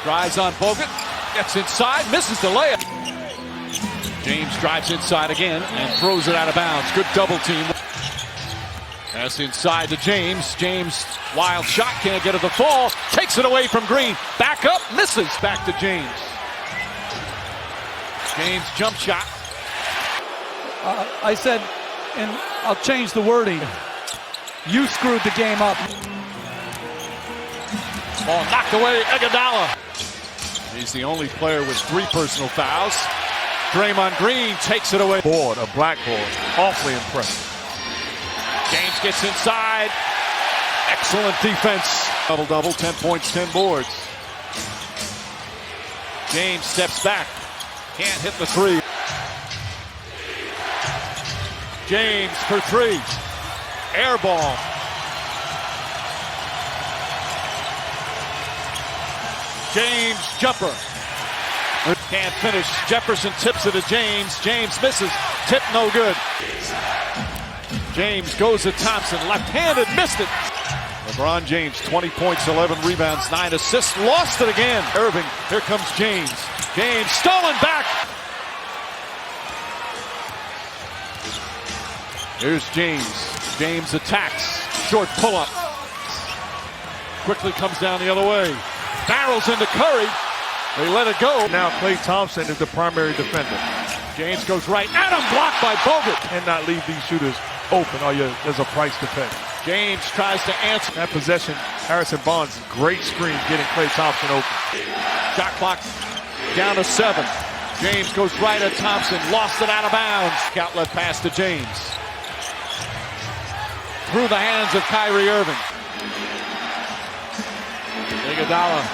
Drives on Bogut. Gets inside. Misses the layup. James drives inside again and throws it out of bounds. Good double team. Pass inside to James. James, wild shot. Can't get it to fall. Takes it away from Green. Back up. Misses. Back to James. James jump shot. I said, and I'll change the wording, you screwed the game up. Ball knocked away. Iguodala. He's the only player with 3 personal fouls. Draymond Green takes it away. Board, a blackboard. Awfully impressive. James gets inside. Excellent defense. Double-double, 10 points, 10 boards. James steps back. Can't hit the 3. James for 3. Air ball. James jumper. Can't finish. Jefferson tips it to James. James misses. Tip no good. James goes to Thompson. Left-handed. Missed it. LeBron James, 20 points, 11 rebounds, 9 assists. Lost it again. Irving. Here comes James. James stolen back. Here's James. James attacks. Short pull-up. Quickly comes down the other way. Barrels into Curry. They let it go. Now Klay Thompson is the primary defender. James goes right at him, blocked by Bogut. Cannot leave these shooters open or there's a price to pay. James tries to answer. That possession, Harrison Barnes, great screen getting Klay Thompson open. Shot clock down to 7. James goes right at Thompson. Lost it out of bounds. Outlet pass to James. Through the hands of Kyrie Irving. Iguodala,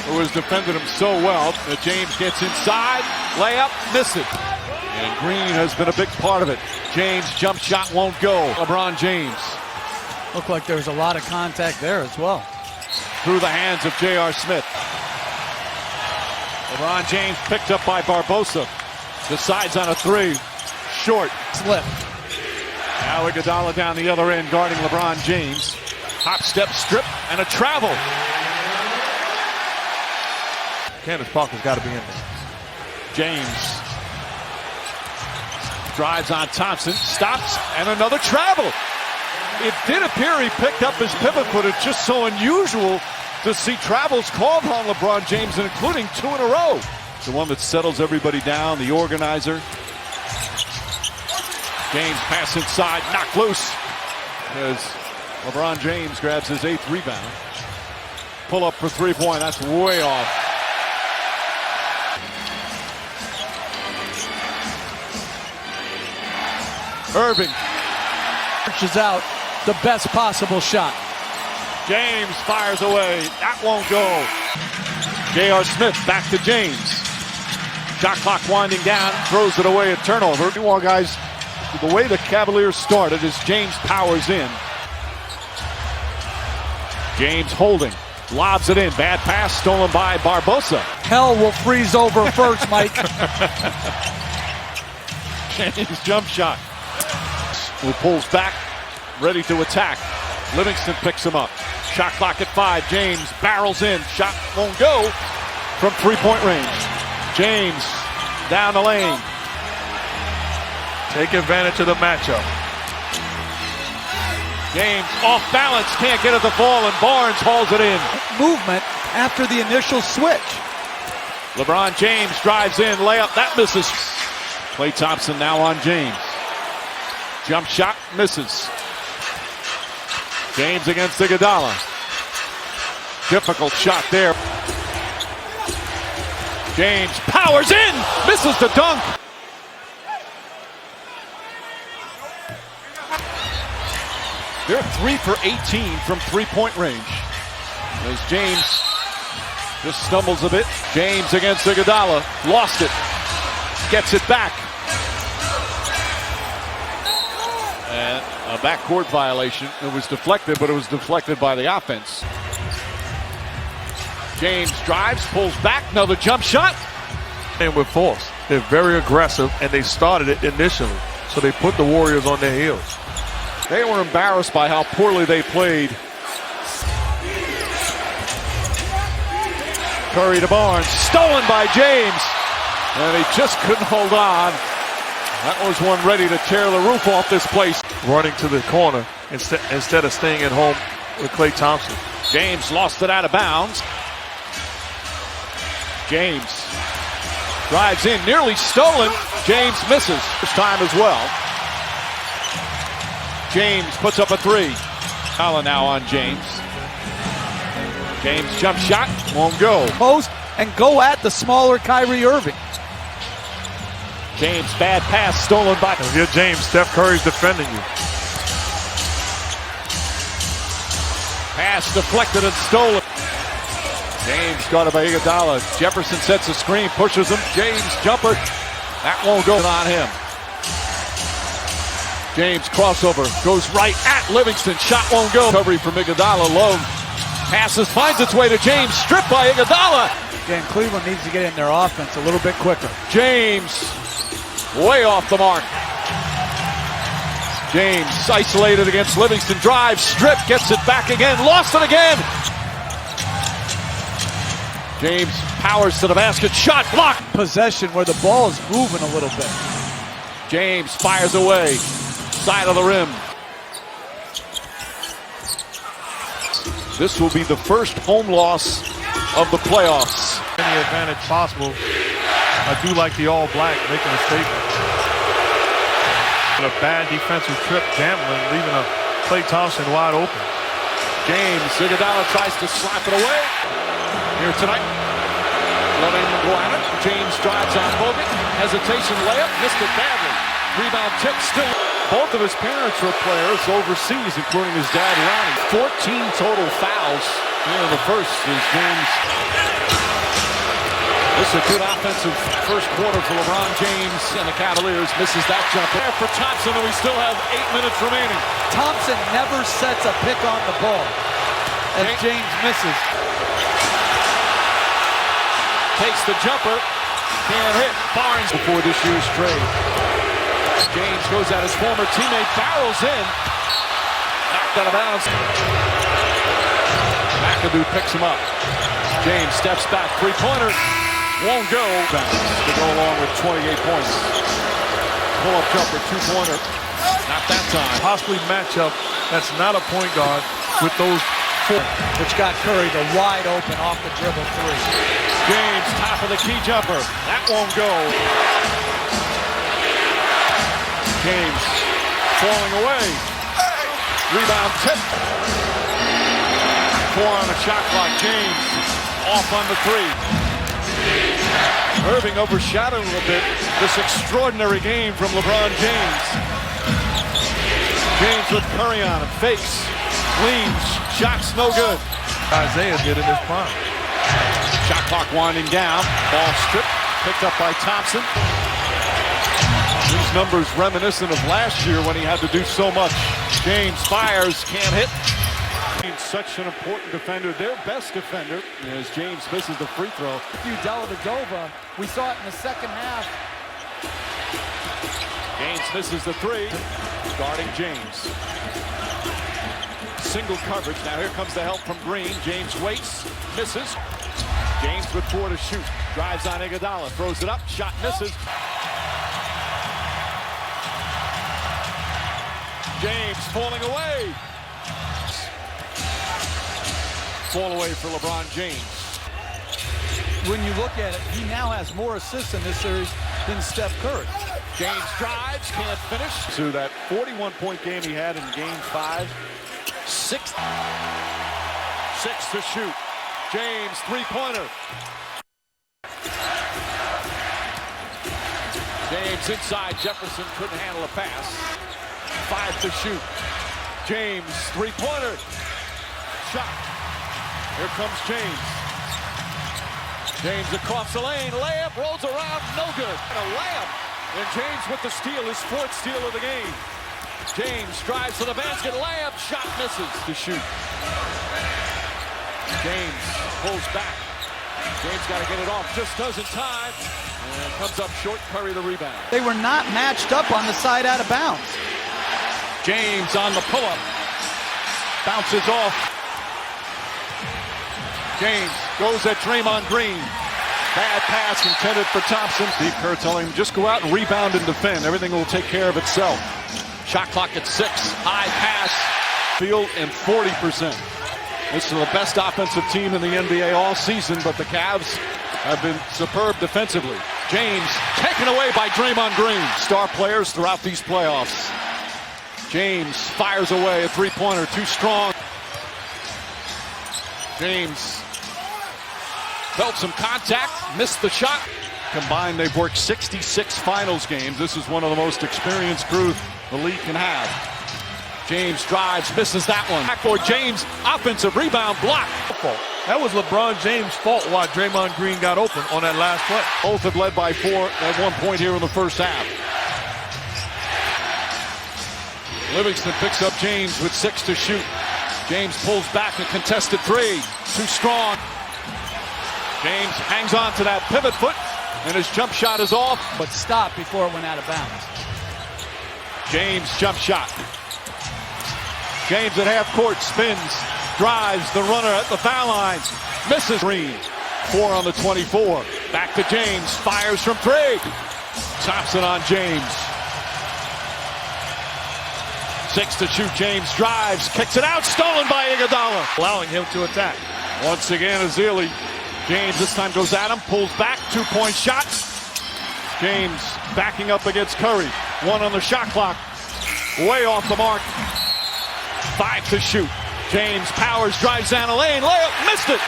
who has defended him so well, that James gets inside. Layup, miss it. And Green has been a big part of it. James' jump shot won't go. LeBron James. Looked like there was a lot of contact there as well. Through the hands of J.R. Smith. LeBron James picked up by Barbosa. Decides on a 3. Short. Slip. Now Iguodala down the other end guarding LeBron James. Hop, step, strip, and a travel. Candace Parker's got to be in there. James drives on Thompson, stops, and another travel. It did appear he picked up his pivot, but it's just so unusual to see travels called on LeBron James, including 2 in a row. The one that settles everybody down, the organizer. James pass inside, knocked loose as LeBron James grabs his 8th rebound. Pull up for 3-point, that's way off. Irving Pushes out the best possible shot. James fires away. That won't go. J.R. Smith back to James. Shot clock winding down. Throws it away. A turnover. Meanwhile, guys, the way the Cavaliers started is James powers in. James holding. Lobs it in. Bad pass stolen by Barbosa. Hell will freeze over first, Mike. James jump shot. Who pulls back, ready to attack. Livingston picks him up. Shot clock at 5. James barrels in. Shot won't go from 3-point range. James down the lane. Take advantage of the matchup. James off balance, can't get it to fall, and Barnes hauls it in. Movement after the initial switch. LeBron James drives in, layup, that misses. Klay Thompson now on James. Jump shot, misses. James against Iguodala. Difficult shot there. James powers in, misses the dunk. They're 3 for 18 from 3-point range. As James just stumbles a bit. James against Iguodala, lost it. Gets it back. And a backcourt violation. It was deflected, but it was deflected by the offense. James drives, pulls back, another jump shot. And with force. They're very aggressive, and they started it initially. So they put the Warriors on their heels. They were embarrassed by how poorly they played. Curry to Barnes. Stolen by James. And he just couldn't hold on. That was one ready to tear the roof off this place. Running to the corner instead of staying at home with Klay Thompson. James lost it out of bounds. James drives in, nearly stolen. James misses this time as well. James puts up a three. Foul now on James. James jump shot, won't go. Post and go at the smaller Kyrie Irving. James, bad pass, stolen by. If you're James, Steph Curry's defending you. Pass deflected and stolen. James guarded by Iguodala. Jefferson sets a screen, pushes him. James jumper. That won't go on him. James crossover, goes right at Livingston. Shot won't go. Recovery from Iguodala. Low passes, finds its way to James. Stripped by Iguodala. Again, Cleveland needs to get in their offense a little bit quicker. James way off the mark. James isolated against Livingston. Drives, strip, gets it back again. Lost it again. James powers to the basket. Shot blocked. Possession where the ball is moving a little bit. James fires away. Side of the rim. This will be the first home loss of the playoffs. Any advantage possible. I do like the all-black making a statement. A bad defensive trip, gambling, leaving a Klay Thompson wide open. James, Iguodala tries to slap it away. Here tonight, letting him go at it. James drives on Bogut. Hesitation layup, missed it badly. Rebound tip, still. Both of his parents were players overseas, including his dad, Ronnie. 14 total fouls here in the first is James. This is a good offensive first quarter for LeBron James and the Cavaliers. Misses that jumper. There for Thompson, and we still have 8 minutes remaining. Thompson never sets a pick on the ball as James misses. Takes the jumper, can't hit. Barnes before this year's trade. James goes at his former teammate, barrels in. Knocked out of bounds. McAdoo picks him up. James steps back, three-pointer. Won't go. To go along with 28 points. Pull-up jumper, two-pointer. Not that time. Possibly matchup that's not a point guard with those four. Which got Curry the wide open off the dribble three. James, top of the key jumper. That won't go. James falling away. Rebound tip. 4 on the shot clock. James off on the three. Irving overshadowed a little bit this extraordinary game from LeBron James. James with Curry on him. Fakes. Leans. Shots no good. Isaiah did in his prime. Shot clock winding down. Ball stripped. Picked up by Thompson. These numbers reminiscent of last year when he had to do so much. James fires. Can't hit. Such an important defender, their best defender, as James misses the free throw. Dellavedova, we saw it in the second half. James misses the three, guarding James. Single coverage, now here comes the help from Green. James waits, misses. James with 4 to shoot, drives on Iguodala, throws it up, shot misses. James falling away. Fall away for LeBron James. When you look at it, he now has more assists in this series than Steph Curry. James drives, can't finish. To that 41-point game he had in Game 5. 6 to shoot. James, three-pointer. James inside. Jefferson couldn't handle a pass. 5 to shoot. James, three-pointer. Shot. Here comes James. James across the lane. Layup, rolls around, no good. And a layup. And James with the steal, his 4th steal of the game. James drives to the basket. Layup, shot misses to shoot. James pulls back. James got to get it off. Just does in time. And comes up short. Curry the rebound. They were not matched up on the side out of bounds. James on the pull-up. Bounces off. James Goes at Draymond Green. Bad pass intended for Thompson. Steve Kerr telling him just go out and rebound and defend. Everything will take care of itself. Shot clock at 6. High pass. Field and 40%. This is the best offensive team in the NBA all season, but the Cavs have been superb defensively. James taken away by Draymond Green. Star players throughout these playoffs. James fires away a three-pointer, too strong. James felt some contact, missed the shot. Combined, they've worked 66 finals games. This is one of the most experienced crews the league can have. James drives, misses that one. Backboard James, offensive rebound block. That was LeBron James' fault why Draymond Green got open on that last play. Both have led by 4 at one point here in the first half. Livingston picks up James with 6 to shoot. James pulls back a contested 3. Too strong. James hangs on to that pivot foot, and his jump shot is off. But stopped before it went out of bounds. James jump shot. James at half court spins, drives the runner at the foul line, misses. Green, 4 on the 24. Back to James, fires from 3. Thompson on James. 6 to shoot. James drives, kicks it out, stolen by Iguodala, allowing him to attack. Once again, Azili. James this time goes at him, pulls back, 2-point shot. James backing up against Curry. 1 on the shot clock. Way off the mark. 5 to shoot. James powers, drives down a lane, layup, missed it.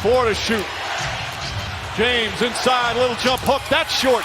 4 to shoot. James inside, little jump hook, that's short.